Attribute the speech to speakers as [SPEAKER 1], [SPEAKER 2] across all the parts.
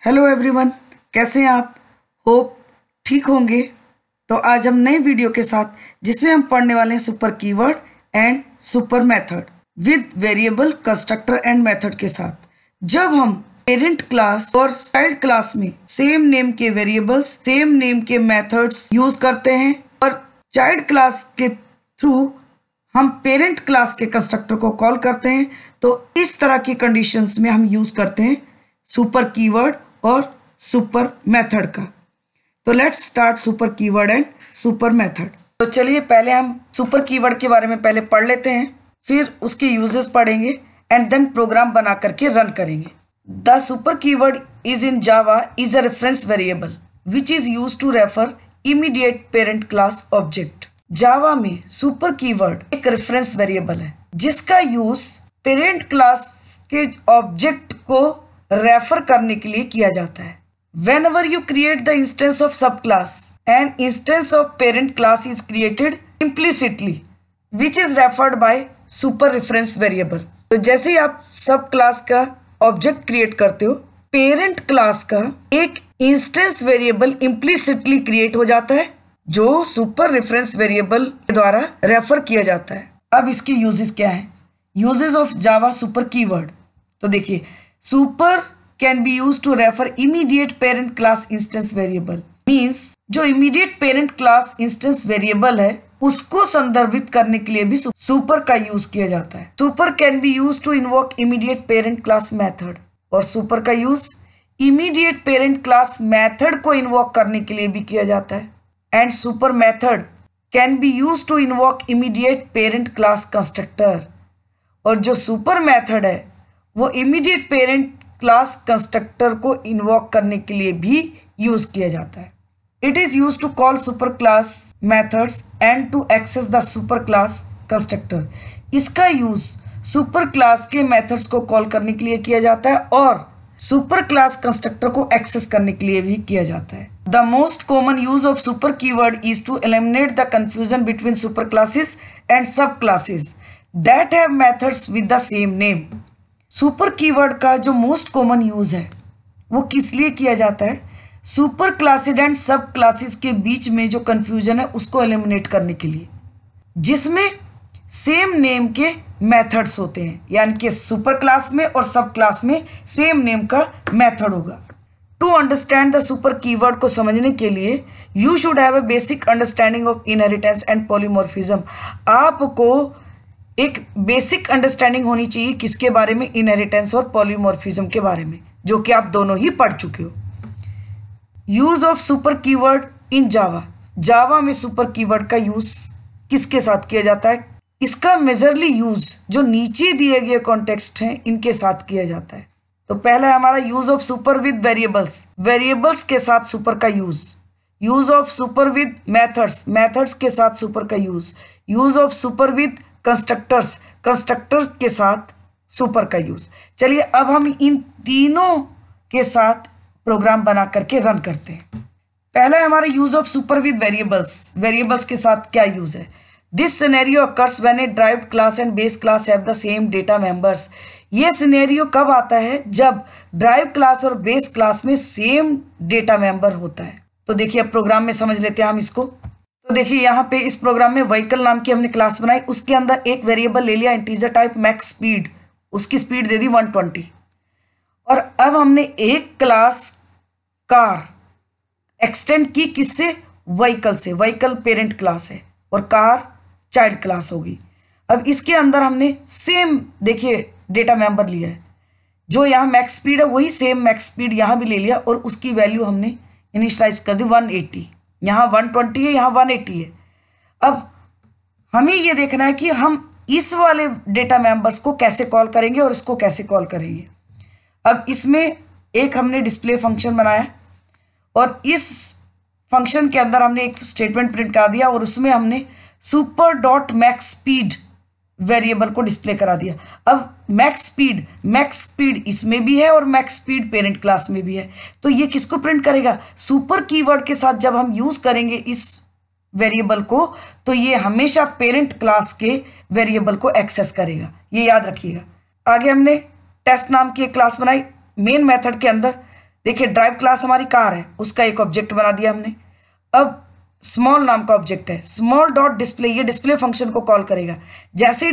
[SPEAKER 1] Hello everyone, कैसे हैं आप? होप ठीक होंगे। तो आज हम नई वीडियो के साथ जिसमें हम पढ़ने वाले हैं super keyword and super method with variable constructor and method के साथ। जब हम पेरेंट क्लास और चाइल्ड क्लास में सेम नेम के वेरिएबल्स, सेम नेम के मेथड्स यूज करते हैं और चाइल्ड क्लास के थ्रू हम पेरेंट क्लास के कंस्ट्रक्टर को कॉल करते हैं, तो इस तरह की कंडीशंस में हम यूज करते हैं सुपर कीवर्ड और सुपर मेथड का। तो let's start super keyword and super method. तो चलिए पहले हम सुपर कीवर्ड के बारे में पहले पढ़ लेते हैं, फिर उसके यूजेस पढ़ेंगे एंड देन प्रोग्राम बना करके रन करेंगे। The super keyword is in Java is a reference variable which is use to refer immediate parent class object. Java में सुपर कीवर्ड एक रेफरेंस वेरिएबल है जिसका यूज पेरेंट क्लास के object को refer करने के लिए किया जाता है। Whenever you create the instance of subclass, an instance of parent class is created implicitly, which is referred by super reference variable। तो जैसे ही आप सब क्लास का ऑब्जेक्ट क्रिएट करते हो, पेरेंट क्लास का एक इंस्टेंस वेरिएबल इम्प्लिसिटली क्रिएट हो जाता है जो सुपर रेफरेंस वेरिएबल के द्वारा रेफर किया जाता है। अब इसके यूजेस क्या है? Uses of Java super keyword. तो देखिए, super can be use to refer immediate parent class instance variable. Means जो immediate parent class instance variable है उसको संदर्भित करने के लिए भी सुपर का यूज किया जाता है। Super can be use to invoke immediate parent class method, और सुपर का use immediate parent class method को इन्वोक करने के लिए भी किया जाता है। And super method can be use to invoke immediate parent class constructor, और जो सुपर मेथड है वो इमीडिएट पेरेंट क्लास कंस्ट्रक्टर को इन्वोक करने के लिए भी यूज किया जाता है। It is use to call super class methods and to access the super class constructor. इसका यूज सुपर क्लास के मेथड्स को कॉल करने के लिए किया जाता है और सुपर क्लास कंस्ट्रक्टर को एक्सेस करने के लिए भी किया जाता है। The most common use of super keyword is to eliminate the confusion between super classes and sub classes that have methods with the same name. Super keyword का जो मोस्ट कॉमन यूज है वो किस लिए किया जाता है? Super classes and sub classes के बीच में जो कंफ्यूजन है उसको एलिमिनेट करने के लिए, जिसमें सेम नेम के मेथड्स होते हैं, यानी कि सुपर क्लास में और सब क्लास में सेम नेम का मेथड होगा। To understand the super keyword को समझने के लिए you should have a basic understanding of inheritance and polymorphism. आपको एक बेसिक अंडरस्टैंडिंग होनी चाहिए किसके बारे में? इनहेरिटेंस और पॉलीमॉर्फिज्म के बारे में, जो कि आप दोनों ही पढ़ चुके हो। Use of super keyword in Java. Java में सुपर कीवर्ड का यूज किसके साथ किया जाता है? इसका मेजरली यूज जो नीचे दिए गए कॉन्टेक्स्ट हैं इनके साथ किया जाता है। तो पहला हमारा use of super with variables, variables के साथ सुपर का use. Use of super with methods, methods के साथ सुपर का use. Use of super with constructors, constructor के साथ सुपर का यूज। चलिए अब हम इन तीनों के साथ प्रोग्राम बना करके रन करते हैं। पहला है हमारा use of super with variables. Variables के साथ क्या यूज है? This scenario occurs when A derived class and base class have the same data members. ये सिनेरियो कब आता है? जब ड्राइव क्लास और बेस क्लास में सेम डेटा मेंबर होता है। तो देखिए अब प्रोग्राम में समझ लेते हैं हम इसको। तो देखिए यहाँ पे इस प्रोग्राम में व्हीकल नाम की हमने क्लास बनाई, उसके अंदर एक वेरिएबल ले लिया इंटीजर टाइप मैक्स स्पीड, उसकी स्पीड दे दी 120। और अब हमने एक क्लास कार एक्सटेंड की किससे? व्हीकल से। व्हीकल पेरेंट क्लास है और कार चाइल्ड क्लास होगी। अब इसके अंदर हमने सेम देखिए डेटा मेंबर लिया है, जो यहाँ मैक्स स्पीड है वही सेम मैक्स स्पीड यहाँ भी ले लिया और उसकी वैल्यू हमने इनिशियलाइज कर दी 180। यहाँ 120 है, यहाँ 180 है। अब हमें ये देखना है कि हम इस वाले डेटा मेंबर्स को कैसे कॉल करेंगे और इसको कैसे कॉल करेंगे। अब इसमें एक हमने डिस्प्ले फंक्शन बनाया और इस फंक्शन के अंदर हमने एक स्टेटमेंट प्रिंट कर दिया और उसमें हमने super dot max speed variable को डिस्प्ले करा दिया। अब मैक्स स्पीड इसमें भी है और मैक्स स्पीड पेरेंट क्लास में भी है। तो ये किसको प्रिंट करेगा? सुपर कीवर्ड के साथ जब हम यूज करेंगे इस वेरिएबल को तो ये हमेशा पेरेंट क्लास के वेरिएबल को एक्सेस करेगा, ये याद रखिएगा। आगे हमने टेस्ट नाम की एक क्लास बनाई। मेन मेथड के अंदर देखिए ड्राइव क्लास हमारी कार है, उसका एक ऑब्जेक्ट बना दिया हमने। अब स्मॉल नाम का ऑब्जेक्ट है, स्मॉल डॉट डिस्प्ले, ये डिस्प्ले फंक्शन को कॉल करेगा। जैसे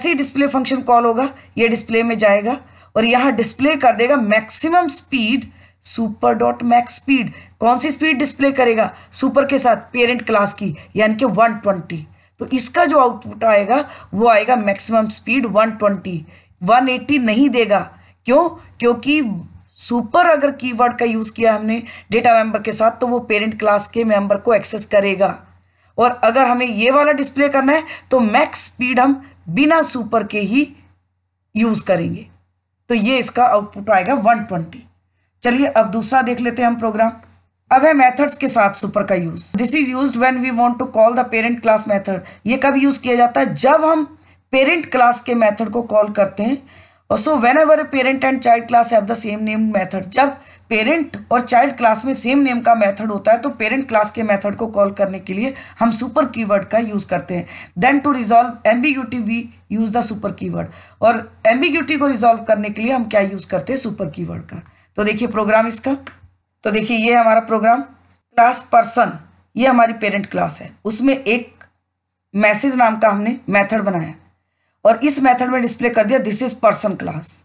[SPEAKER 1] ही डिस्प्ले फंक्शन कॉल होगा ये डिस्प्ले में जाएगा और यहाँ डिस्प्ले कर देगा maximum speed super dot max speed. कौन सी स्पीड डिस्प्ले करेगा? सुपर के साथ पेरेंट क्लास की, यानी कि 120। तो इसका जो आउटपुट आएगा वो आएगा मैक्सिमम स्पीड 120, 180 नहीं देगा। क्यों? क्योंकि सुपर अगर कीवर्ड का यूज किया हमने डेटा मेंबर के साथ तो वो पेरेंट क्लास के मेंबर को एक्सेस करेगा। और अगर हमें ये वाला डिस्प्ले करना है तो मैक्स स्पीड हम बिना सुपर के ही यूज करेंगे। तो ये इसका आउटपुट आएगा 120। चलिए अब दूसरा देख लेते हैं हम प्रोग्राम। अब है मेथड्स के साथ सुपर का use. This is used when we want to call the parent class method. ये कब यूज किया जाता है? जब हम पेरेंट क्लास के मेथड को कॉल करते हैं। और so whenever parent and child class have the same name method. जब पेरेंट और चाइल्ड क्लास में सेम नेम का मेथड होता है तो पेरेंट क्लास के मेथड को कॉल करने के लिए हम सुपर कीवर्ड का यूज करते हैं। Then to resolve ambiguity we use the super keyword. और एम्बिग्यूटी को रिजॉल्व करने के लिए हम क्या यूज करते हैं? सुपर कीवर्ड का। तो देखिए प्रोग्राम इसका, तो देखिए ये हमारा प्रोग्राम। क्लास पर्सन, ये हमारी पेरेंट क्लास है, उसमें एक मैसेज नाम का हमने मेथड बनाया और इस मेथड में डिस्प्ले कर दिया दिस इज पर्सन क्लास।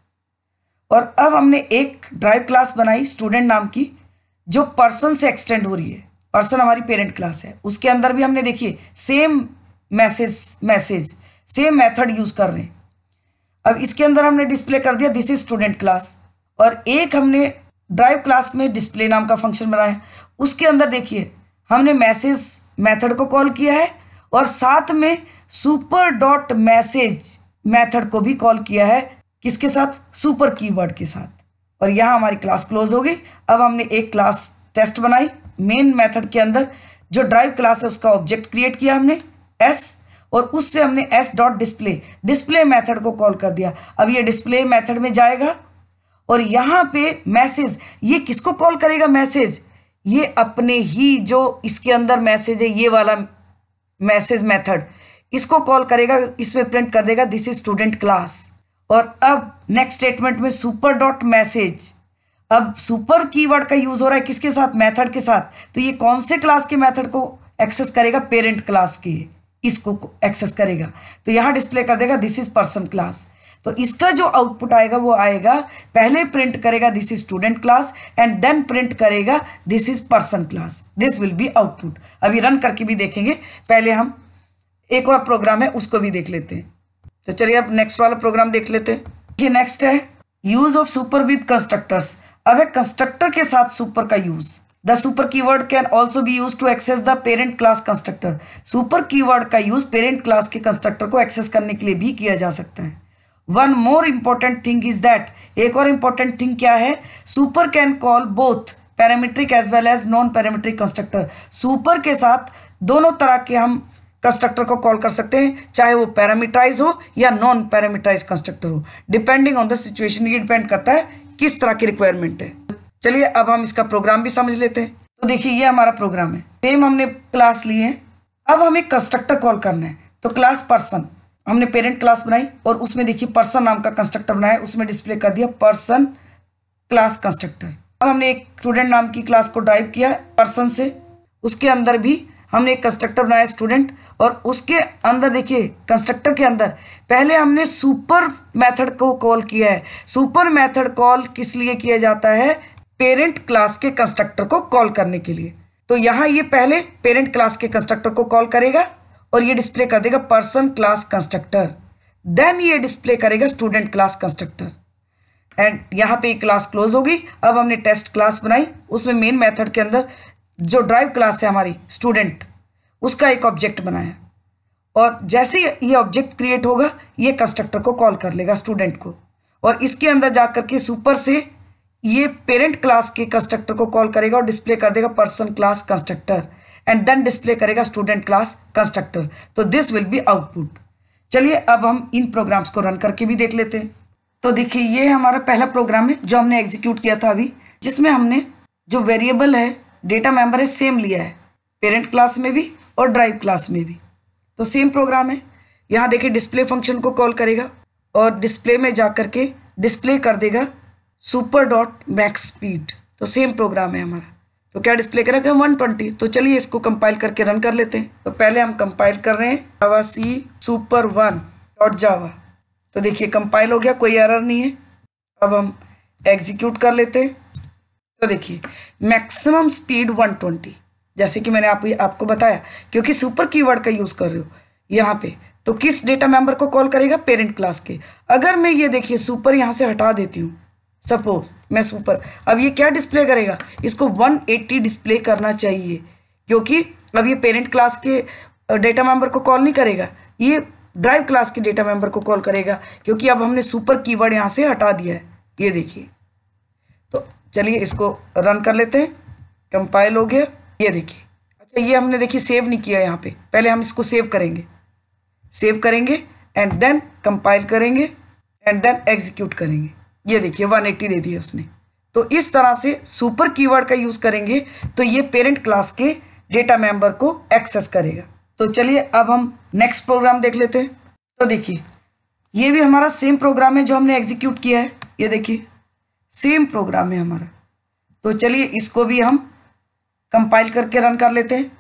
[SPEAKER 1] और अब हमने एक ड्राइव क्लास बनाई स्टूडेंट नाम की जो पर्सन से एक्सटेंड हो रही है। पर्सन हमारी पेरेंट क्लास है, उसके अंदर भी हमने देखिए same message same method use कर रहे हैं। अब इसके अंदर हमने डिस्प्ले कर दिया दिस इज स्टूडेंट क्लास। और एक हमने ड्राइव क्लास में डिस्प्ले नाम का फंक्शन बनाया, उसके अंदर देखिए हमने मैसेज मेथड को कॉल किया है और साथ में सुपर डॉट मैसेज मेथड को भी कॉल किया है। किसके साथ? सुपर कीवर्ड के साथ। और यहाँ हमारी क्लास क्लोज हो गई। अब हमने एक क्लास टेस्ट बनाई मेन मेथड के अंदर, जो ड्राइव क्लास है उसका ऑब्जेक्ट क्रिएट किया हमने एस, और उससे हमने एस डॉट डिस्प्ले मेथड को कॉल कर दिया। अब ये डिस्प्ले मेथड में जाएगा और यहाँ पे मैसेज, ये किसको कॉल करेगा? मैसेज, ये अपने ही जो इसके अंदर मैसेज है ये वाला मैसेज मेथड, इसको कॉल करेगा, इसमें प्रिंट कर देगा दिस इज स्टूडेंट क्लास। और अब नेक्स्ट स्टेटमेंट में सुपर डॉट मैसेज, अब सुपर कीवर्ड का यूज हो रहा है किसके साथ? मेथड के साथ। तो ये कौन से क्लास के मेथड को एक्सेस करेगा? पेरेंट क्लास के, इसको एक्सेस करेगा। तो यहाँ डिस्प्ले कर देगा दिस इज पर्सन क्लास। तो इसका जो आउटपुट आएगा वो आएगा, पहले प्रिंट करेगा this is student class and then print करेगा this is person class. This will be output. अभी रन करके भी देखेंगे, पहले हम एक और प्रोग्राम है उसको भी देख लेते हैं। तो चलिए अब नेक्स्ट वाला प्रोग्राम देख लेते हैं। ये नेक्स्ट है use of super with constructors. अब है कंस्ट्रक्टर के साथ सुपर का use. The super keyword can also be use to access the parent class constructor. Super keyword का यूज पेरेंट क्लास के कंस्ट्रक्टर को एक्सेस करने के लिए भी किया जा सकता है। One more important thing is that, एक और इंपॉर्टेंट थिंग क्या है? Super can call both parametric as well as non parametric constructor. Super के साथ दोनों तरह के हम कंस्ट्रक्टर को कॉल कर सकते हैं, चाहे वो पैरामीटराइज हो या नॉन पैरामीटराइज कंस्ट्रक्टर हो, डिपेंडिंग ऑन द सिचुएशन। ये डिपेंड करता है किस तरह की रिक्वायरमेंट है। चलिए अब हम इसका प्रोग्राम भी समझ लेते हैं। तो देखिए ये हमारा प्रोग्राम है, सेम हमने क्लास ली है। अब हमें कंस्ट्रक्टर कॉल करना है। तो क्लास पर्सन, हमने पेरेंट क्लास बनाई और उसमें देखिए पर्सन नाम का कंस्ट्रक्टर बनाया, उसमें डिस्प्ले कर दिया पर्सन क्लास कंस्ट्रक्टर। अब हमने एक स्टूडेंट नाम की क्लास को ड्राइव किया पर्सन से, उसके अंदर भी हमने एक कंस्ट्रक्टर बनाया स्टूडेंट, और उसके अंदर देखिए कंस्ट्रक्टर के अंदर पहले हमने सुपर मेथड को कॉल किया है। सुपर मेथड कॉल किस लिए किया जाता है? पेरेंट क्लास के कंस्ट्रक्टर को कॉल करने के लिए। तो यहाँ ये पहले पेरेंट क्लास के कंस्ट्रक्टर को कॉल करेगा और ये डिस्प्ले कर देगा पर्सन क्लास कंस्ट्रक्टर, देन ये डिस्प्ले करेगा स्टूडेंट क्लास कंस्ट्रक्टर, एंड यहाँ पे क्लास क्लोज होगी। अब हमने टेस्ट क्लास बनाई, उसमें मेन मेथड के अंदर जो ड्राइव क्लास है हमारी स्टूडेंट, उसका एक ऑब्जेक्ट बनाया, और जैसे ये ऑब्जेक्ट क्रिएट होगा ये कंस्ट्रक्टर को कॉल कर लेगा स्टूडेंट को, और इसके अंदर जाकर के सुपर से ये पेरेंट क्लास के कंस्ट्रक्टर को कॉल करेगा और डिस्प्ले कर देगा person class constructor, and then display करेगा स्टूडेंट क्लास कंस्ट्रक्टर। तो दिस विल बी आउटपुट। चलिए अब हम इन प्रोग्राम्स को रन करके भी देख लेते हैं। तो देखिए ये हमारा पहला प्रोग्राम है जो हमने एग्जीक्यूट किया था अभी, जिसमें हमने जो वेरिएबल है डेटा मेंबर है सेम लिया है, पेरेंट क्लास में भी और ड्राइव क्लास में भी। तो सेम प्रोग्राम है। यहाँ देखिए डिस्प्ले फंक्शन को कॉल करेगा और डिस्प्ले में जा करके डिस्प्ले कर देगा सुपर डॉट मैक्स स्पीड। तो सेम प्रोग्राम है हमारा। तो क्या डिस्प्ले करेगा 120। तो चलिए इसको कंपाइल करके रन कर लेते हैं। तो पहले हम कंपाइल कर रहे हैं जावा सी सुपर 1 डॉट जावा। तो देखिए कंपाइल हो गया, कोई एरर नहीं है। अब हम एग्जीक्यूट कर लेते हैं। तो देखिए मैक्सिमम स्पीड 120, जैसे कि मैंने आपको बताया, क्योंकि सुपर कीवर्ड का यूज़ कर रहे हो यहाँ पे, तो किस डेटा मेंबर को कॉल करेगा, पेरेंट क्लास के। अगर मैं ये देखिए सुपर यहाँ से हटा देती हूँ, सपोज मैं सुपर, अब ये क्या डिस्प्ले करेगा, इसको 180 डिस्प्ले करना चाहिए, क्योंकि अब ये पेरेंट क्लास के डेटा मेंबर को कॉल नहीं करेगा, ये ड्राइव क्लास के डेटा मेंबर को कॉल करेगा, क्योंकि अब हमने सुपर कीवर्ड यहाँ से हटा दिया है। ये देखिए, तो चलिए इसको रन कर लेते हैं। कंपाइल हो गया, ये देखिए। अच्छा ये हमने देखिए सेव नहीं किया यहाँ पे, पहले हम इसको सेव करेंगे एंड देन कंपाइल करेंगे एंड देन एग्जीक्यूट करेंगे। ये देखिए 180 दे दिया उसने। तो इस तरह से सुपर कीवर्ड का यूज़ करेंगे तो ये पेरेंट क्लास के डेटा मेंबर को एक्सेस करेगा। तो चलिए अब हम नेक्स्ट प्रोग्राम देख लेते हैं। तो देखिए ये भी हमारा सेम प्रोग्राम है जो हमने एग्जीक्यूट किया है। ये देखिए सेम प्रोग्राम है हमारा। तो चलिए इसको भी हम कंपाइल करके रन कर लेते हैं।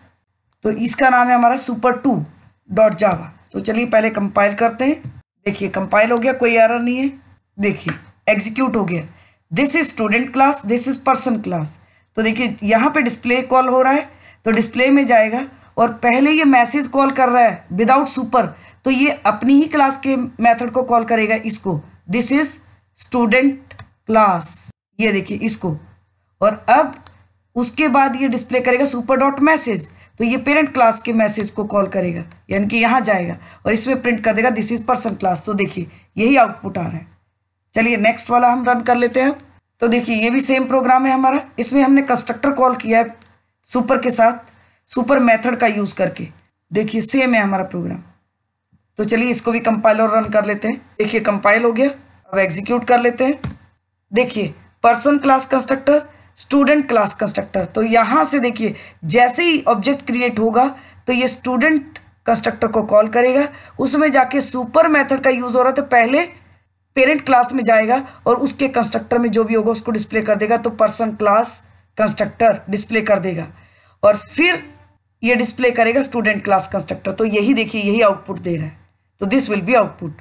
[SPEAKER 1] तो इसका नाम है हमारा सुपर 2 डॉट जावा। तो चलिए पहले कंपाइल करते हैं। देखिए कंपाइल हो गया, कोई एरर नहीं है। देखिए एग्जीक्यूट हो गया। This is student class, this is person class. तो देखिए यहाँ पे डिस्प्ले कॉल हो रहा है, तो डिस्प्ले में जाएगा और पहले ये मैसेज कॉल कर रहा है विदाउट सुपर, तो ये अपनी ही क्लास के मेथड को कॉल करेगा इसको, दिस इज स्टूडेंट क्लास। ये देखिए इसको, और अब उसके बाद ये डिस्प्ले करेगा सुपर डॉट मैसेज, तो ये पेरेंट क्लास के मैसेज को कॉल करेगा, यानी कि यहाँ जाएगा और इसमें प्रिंट कर देगा दिस इज पर्सन क्लास। तो देखिए यही आउटपुट आ रहा है। चलिए नेक्स्ट वाला हम रन कर लेते हैं। तो देखिए ये भी सेम प्रोग्राम है हमारा। इसमें हमने कंस्ट्रक्टर कॉल किया है सुपर के साथ, सुपर मेथड का यूज़ करके। देखिए सेम है हमारा प्रोग्राम। तो चलिए इसको भी कंपाइल और रन कर लेते हैं। देखिए कंपाइल हो गया, अब एग्जीक्यूट कर लेते हैं। देखिए person class constructor, student class constructor. तो यहाँ से देखिए जैसे ही ऑब्जेक्ट क्रिएट होगा तो ये स्टूडेंट कंस्ट्रक्टर को कॉल करेगा, उसमें जाके सुपर मेथड का यूज़ हो रहा है तो पहले पेरेंट क्लास में जाएगा और उसके कंस्ट्रक्टर में जो भी होगा उसको डिस्प्ले कर देगा। तो पर्सन क्लास कंस्ट्रक्टर डिस्प्ले कर देगा और फिर ये डिस्प्ले करेगा स्टूडेंट क्लास कंस्ट्रक्टर। तो यही देखिए यही आउटपुट दे रहा है। तो दिस विल बी आउटपुट।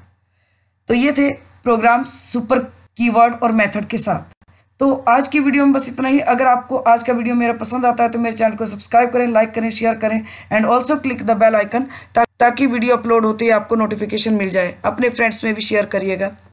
[SPEAKER 1] तो ये थे प्रोग्राम सुपर कीवर्ड और मेथड के साथ। तो आज की वीडियो में बस इतना ही। अगर आपको आज का वीडियो मेरा पसंद आता है तो मेरे चैनल को सब्सक्राइब करें, लाइक करें, शेयर करें and also click the bell icon, ताकि वीडियो अपलोड होते ही आपको नोटिफिकेशन मिल जाए। अपने फ्रेंड्स में भी शेयर करिएगा।